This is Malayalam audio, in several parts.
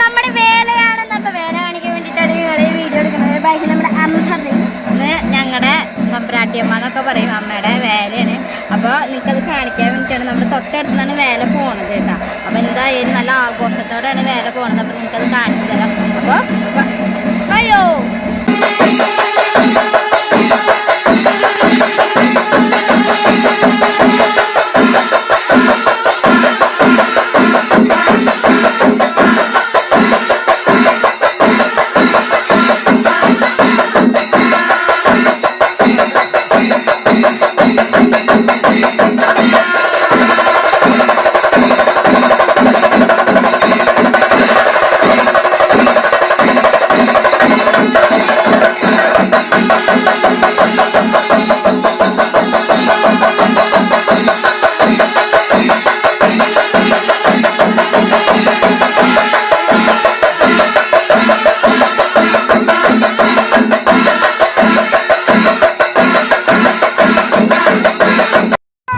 നമ്മുടെ വേലയാണ്. വേല കാണിക്കാൻ വേണ്ടിയിട്ടാണ് ഞങ്ങളെ വീഡിയോ എടുക്കുന്നത്. ബാക്കി നമ്മുടെ അമ്മ ഇന്ന് ഞങ്ങളുടെ നമ്പ്രാട്ടിയമ്മ എന്നൊക്കെ പറയും, അമ്മയുടെ വേലയാണ്. അപ്പോൾ നിങ്ങൾക്കത് കാണിക്കാൻ വേണ്ടിയിട്ടാണ് നമ്മുടെ തൊട്ടടുത്താണ് വേല പോണത് കേട്ടോ. അപ്പോൾ എന്തായാലും നല്ല ആഘോഷത്തോടെയാണ് വേല പോണത്. അപ്പോൾ നിങ്ങൾക്കത് കാണിച്ചു തരാം. അപ്പോൾ അയ്യോ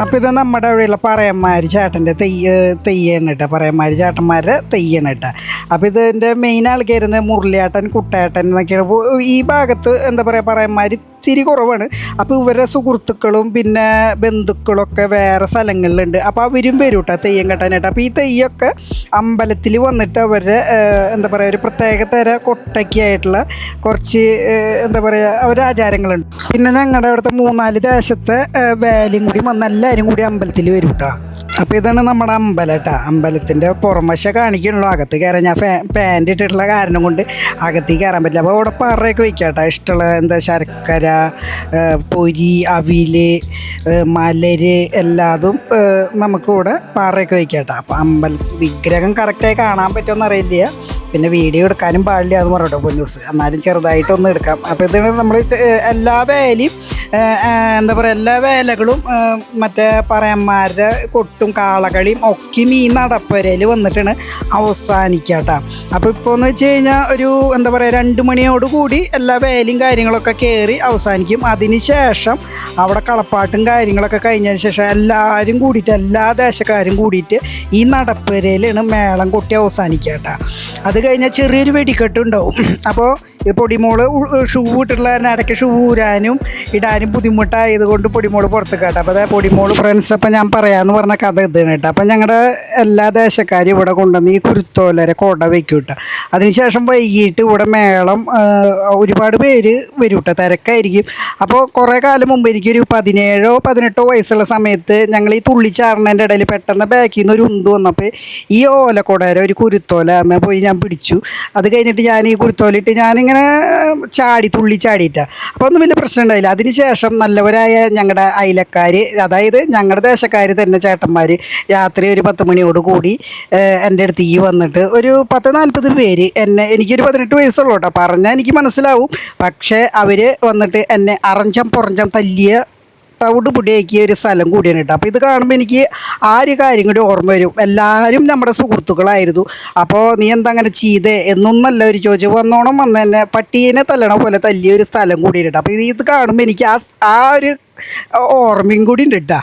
അപ്പോൾ ഇത് നമ്മുടെ അവിടെയുള്ള പറയന്മാർ ചേട്ടൻ്റെ തെയ്യാണ് കേട്ടോ. പറയന്മാർ ചേട്ടന്മാരുടെ തെയ്യാണ് കേട്ടോ. അപ്പോൾ ഇതിൻ്റെ മെയിൻ ആൾക്കാരുന്നത് മുരളിയേട്ടൻ, കുട്ടേട്ടൻ എന്നൊക്കെയാണ്. ഈ ഭാഗത്ത് എന്താ പറയുക, പറയന്മാർ ഇത്തിരി കുറവാണ്. അപ്പോൾ ഇവരുടെ സുഹൃത്തുക്കളും പിന്നെ ബന്ധുക്കളൊക്കെ വേറെ സ്ഥലങ്ങളിലുണ്ട്. അപ്പോൾ അവരും വരും കേട്ടോ തെയ്യം കെട്ടാനായിട്ട്. അപ്പോൾ ഈ തെയ്യമൊക്കെ അമ്പലത്തിൽ വന്നിട്ട് അവരുടെ എന്താ പറയുക, ഒരു പ്രത്യേക തരം കൊട്ടയ്ക്കായിട്ടുള്ള കുറച്ച് എന്താ പറയുക ഒരാചാരങ്ങളുണ്ട്. പിന്നെ ഞങ്ങളുടെ അവിടുത്തെ 3-4 ദേശത്തെ വേലയും കൂടി വന്ന് എല്ലാവരും കൂടി അമ്പലത്തിൽ വരും കേട്ടോ. അപ്പോൾ ഇതാണ് നമ്മുടെ അമ്പലം കേട്ടോ. അമ്പലത്തിൻ്റെ പുറംവശ കാണിക്കണല്ലോ. അകത്ത് കയറാൻ ഞാൻ പാൻറ് ഇട്ടിട്ടുള്ള കാരണം കൊണ്ട് അകത്തേക്ക് കയറാൻ പറ്റില്ല. അപ്പോൾ അവിടെ പറയൊക്കെ വയ്ക്കാം കേട്ടോ. ഇഷ്ടമുള്ള എന്താ ശർക്കര, പൊരി, അവിൽ, മലര് എല്ലാതും നമുക്കിവിടെ പാറയൊക്കെ വയ്ക്കാം കേട്ടോ. അപ്പോൾ വിഗ്രഹം കറക്റ്റായി കാണാൻ പറ്റുമെന്ന് അറിയില്ല. പിന്നെ വീഡിയോ എടുക്കാനും പാടില്ല എന്ന് പറഞ്ഞോ പൊന്നൂസ്, എന്നാലും ചെറുതായിട്ടൊന്നും എടുക്കാം. അപ്പോൾ ഇതാണ് നമ്മൾ എല്ലാ വേലയും എന്താ പറയുക, എല്ലാ വേലകളും മറ്റേ പറയന്മാരുടെ കൊട്ടും കാളകളിയും ഒക്കെ ഈ നടപ്പുരയിൽ വന്നിട്ടാണ് അവസാനിക്കുക കേട്ടോ. അപ്പോൾ ഇപ്പോൾ എന്ന് വെച്ച് കഴിഞ്ഞാൽ ഒരു എന്താ പറയുക 2 മണിയോടുകൂടി എല്ലാ വേലയും കാര്യങ്ങളൊക്കെ കയറി അവസാനിക്കും. അതിന് ശേഷം അവിടെ കളപ്പാട്ടും കാര്യങ്ങളൊക്കെ കഴിഞ്ഞതിന് ശേഷം എല്ലാവരും കൂടിയിട്ട്, എല്ലാ ദേശക്കാരും കൂടിയിട്ട് ഈ നടപ്പുരയിലാണ് മേളം കൊട്ടി അവസാനിക്കുക കേട്ടോ. അത് കഴിഞ്ഞാൽ ചെറിയൊരു വെടിക്കെട്ടുണ്ടാവും. അപ്പോൾ ഈ പൊടിമോള് ഷൂ ഇട്ടിട്ടുള്ള ഇടയ്ക്ക് ഷൂ ഊരാനും ഇടാനും ബുദ്ധിമുട്ടായത് കൊണ്ട് പൊടിമോള് പുറത്ത് കേട്ടോ. അപ്പോൾ അതെ പൊടിമോള് ഫ്രണ്ട്സ്, അപ്പം ഞാൻ പറയാമെന്ന് പറഞ്ഞ കഥ ഇതാണ് കേട്ടോ. അപ്പം ഞങ്ങളുടെ എല്ലാ ദേശക്കാരും ഇവിടെ കൊണ്ടുവന്ന് ഈ കുരുത്തോലരെ കൊട വയ്ക്കും കേട്ടോ. അതിനുശേഷം വൈകിട്ട് ഇവിടെ മേളം ഒരുപാട് പേര് വരും കേട്ടോ, തിരക്കായിരിക്കും. അപ്പോൾ കുറേ കാലം മുമ്പ് എനിക്കൊരു 17-18 വയസ്സുള്ള സമയത്ത് ഞങ്ങൾ ഈ തുള്ളിച്ചാറിനേൻ്റെ ഇടയിൽ പെട്ടെന്ന് ബാക്കിൽ നിന്ന് ഒരു ഉന്ത് വന്നപ്പോൾ ഈ ഓലക്കൊടേരെ ഒരു കുരുത്തോല അമ്മ പോയി ഞാൻ പിടിച്ചു. അത് കഴിഞ്ഞിട്ട് ഞാൻ ഈ കുരുത്തോലിട്ട് ഞാനിങ്ങനെ ചാടി തുള്ളി ചാടിയിട്ടാണ്. അപ്പോൾ ഒന്നും വലിയ പ്രശ്നം ഉണ്ടായില്ല. അതിനുശേഷം നല്ലവരായ ഞങ്ങളുടെ അയലക്കാർ, അതായത് ഞങ്ങളുടെ ദേശക്കാർ തന്നെ ചേട്ടന്മാർ രാത്രി ഒരു 10 മണിയോട് കൂടി എൻ്റെ അടുത്തേക്ക് വന്നിട്ട് ഒരു 10-40 പേര് എനിക്കൊരു 18 വയസ്സുള്ളൂ കേട്ടോ. പറഞ്ഞാൽ എനിക്ക് മനസ്സിലാവും. പക്ഷേ അവർ വന്നിട്ട് എന്നെ അറഞ്ചം പുറഞ്ചം തല്ലിയ തവിട് പൊടിയാക്കിയ ഒരു സ്ഥലം കൂടിയാണ് കേട്ടോ. അപ്പോൾ ഇത് കാണുമ്പോൾ എനിക്ക് ആ ഒരു കാര്യം കൂടി ഓർമ്മ വരും. എല്ലാവരും നമ്മുടെ സുഹൃത്തുക്കളായിരുന്നു. അപ്പോൾ നീ എന്താ അങ്ങനെ ചെയ്തേ എന്നൊന്നല്ല ഒരു ചോദിച്ചു. വന്നോണം വന്ന് തന്നെ പട്ടീനെ തല്ലണ പോലെ തല്ലിയ ഒരു സ്ഥലം കൂടിയാണ് കേട്ടോ. അപ്പോൾ ഇത് കാണുമ്പോൾ എനിക്ക് ആ ഒരു ഓർമ്മയും കൂടി ഉണ്ട് കേട്ടോ.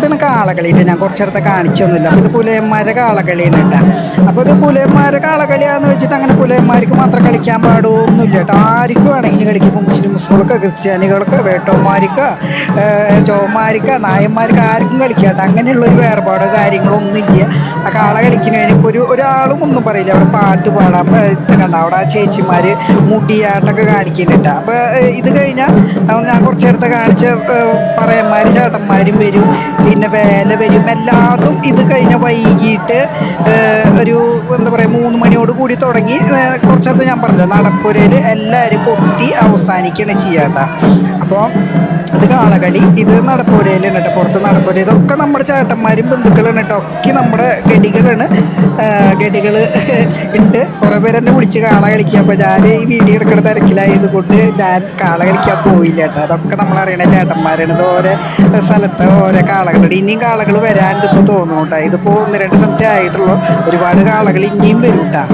ഇതാണ് കാളകളിയിട്ട് ഞാൻ കുറച്ചിടത്ത് കാണിച്ചൊന്നുമില്ല. അപ്പോൾ ഇത് പുലയന്മാരെ കാളകളിയാണ് കേട്ടോ. അപ്പോൾ ഇത് പുലയന്മാരെ കാളകളിയാന്ന് വെച്ചിട്ട് അങ്ങനെ പുലയന്മാർക്ക് മാത്രം കളിക്കാൻ പാടുമൊന്നുമില്ല കേട്ടോ. ആർക്കും വേണമെങ്കിലും കളിക്കും. ഇപ്പോൾ മുസ്ലിംകൾക്ക്, ക്രിസ്ത്യാനികൾക്ക്, വേട്ടന്മാർക്ക്, ചോമാർക്ക്, നായന്മാർക്ക് ആർക്കും കളിക്കാം കേട്ടോ. അങ്ങനെയുള്ളൊരു വേർപാടോ കാര്യങ്ങളൊന്നുമില്ല. ആ കാള കളിക്കുന്നതിന് ഇപ്പോൾ ഒരാളും ഒന്നും പറയില്ല. അവിടെ പാട്ട് പാടാൻ കണ്ട അവിടെ ആ ചേച്ചിമാർ മുടിയാട്ടൊക്കെ കാണിക്കുന്നുണ്ട്. അപ്പോൾ ഇത് കഴിഞ്ഞാൽ ഞാൻ കുറച്ച് നേരത്തെ കാണിച്ച പറയന്മാർ ചേട്ടന്മാരും വരും, പിന്നെ വേല വരും. എല്ലാതും ഇത് കഴിഞ്ഞ വൈകിട്ട് ഒരു എന്താ പറയുക 3 മണിയോട് കൂടി തുടങ്ങി കുറച്ചത് ഞാൻ പറഞ്ഞല്ലോ നടപ്പുരയിൽ എല്ലാവരും കൊട്ടി അവസാനിക്കുകയാണ് ചെയ്യാട്ടോ. അപ്പോൾ ഇത് കാളകളി, ഇത് നടപ്പുരയിലാണ് കേട്ടോ. പുറത്ത് നടപ്പുര ഇതൊക്കെ നമ്മുടെ ചേട്ടന്മാരും ബന്ധുക്കളാണ് കേട്ടോ. ഒക്കെ നമ്മുടെ ഗഡികളാണ്. ഗഡികൾ ഉണ്ട്. കുറേ പേര് എന്നെ വിളിച്ച് കാള കളിക്കുക. അപ്പോൾ ഞാൻ ഈ വീഡിയോ എടുക്കുന്ന തിരക്കിലായത് കൊണ്ട് ഞാൻ കാള കളിക്കാൻ പോയില്ല കേട്ടോ. അതൊക്കെ നമ്മളറിയണ ചേട്ടന്മാരാണ്. ഇത് ഓരോ സ്ഥലത്ത് ഓരോ കാളകളുണ്ട്. ഇനിയും കാളകൾ വരാനിപ്പോൾ തോന്നുന്നു കേട്ടോ. ഇതിപ്പോൾ 1-2 സ്ഥലത്തേ ആയിട്ടുള്ളൂ. ഒരുപാട് കാളകൾ ഇനിയും വരും കേട്ടോ.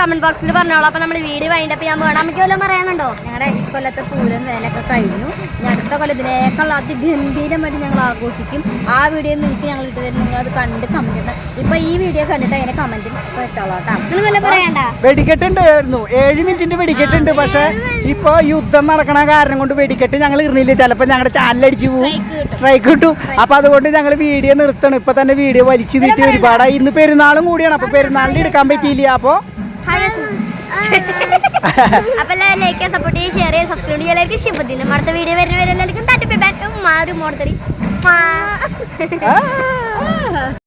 കമന്റ് ബോക്സിൽ പറഞ്ഞോളൂ. അപ്പോൾ നമ്മൾ വീഡിയോ വൈൻഡപ്പ് ചെയ്യാൻ പോകണം. നമുക്ക് വല്ലതും പറയാനുണ്ടോ? ഞങ്ങളുടെ ഇക്കൊല്ലത്തെ പൂരം വേലൊക്കെ കഴിഞ്ഞു. ഇനി അടുത്ത കൊല്ലത്തിലേക്കുള്ള അതിഗംഭീരമായിട്ട് ഞങ്ങൾ ആഘോഷിക്കും. ആ വീഡിയോ നിങ്ങൾക്ക് ഞങ്ങൾ ഇട്ട് തരും. നിങ്ങളത് കണ്ട് കമന്റ് ഇടണം. ഇപ്പൊ ഈ വീഡിയോ കണ്ടിട്ട് അതിനെ കമന്റും ഇട്ടോളൂ കേട്ടോ. നിങ്ങൾ പറയണ്ട. വെടിക്കെട്ടുണ്ടായിരുന്നു 7 മിനിറ്റിന്റെ വെടിക്കെട്ടുണ്ട്. പക്ഷെ ഇപ്പൊ യുദ്ധം നടക്കണ കാരണം കൊണ്ട് വെടിക്കെട്ട് ഞങ്ങൾ ഇറങ്ങില്ല. ചിലപ്പോ ഞങ്ങളുടെ ചാനലടിച്ചു പോകും, സ്ട്രൈക്ക് കിട്ടും. അപ്പൊ അതുകൊണ്ട് ഞങ്ങൾ വീഡിയോ നിർത്തണം. ഇപ്പൊ തന്നെ വീഡിയോ വലിച്ചു നീട്ടി ഒരുപാടായി. ഇന്ന് പെരുന്നാളും കൂടിയാണ്. അപ്പൊ പെരുന്നാളിന് എടുക്കാൻ പറ്റിയില്ല. അപ്പൊ അപ്പൊ എല്ലാവരും ലൈക്ക് ചെയ്യാൻ സപ്പോർട്ട് ചെയ്യുക ഷെയർ ചെയ്യുക സബ്സ്ക്രൈബ് ചെയ്യുക എല്ലാവർക്കും ശുഭദിനം അടുത്ത വീഡിയോ വരുന്നവരെല്ലാവർക്കും തട്ടിപ്പി ബാറ്റും മാറും മോർത്തടി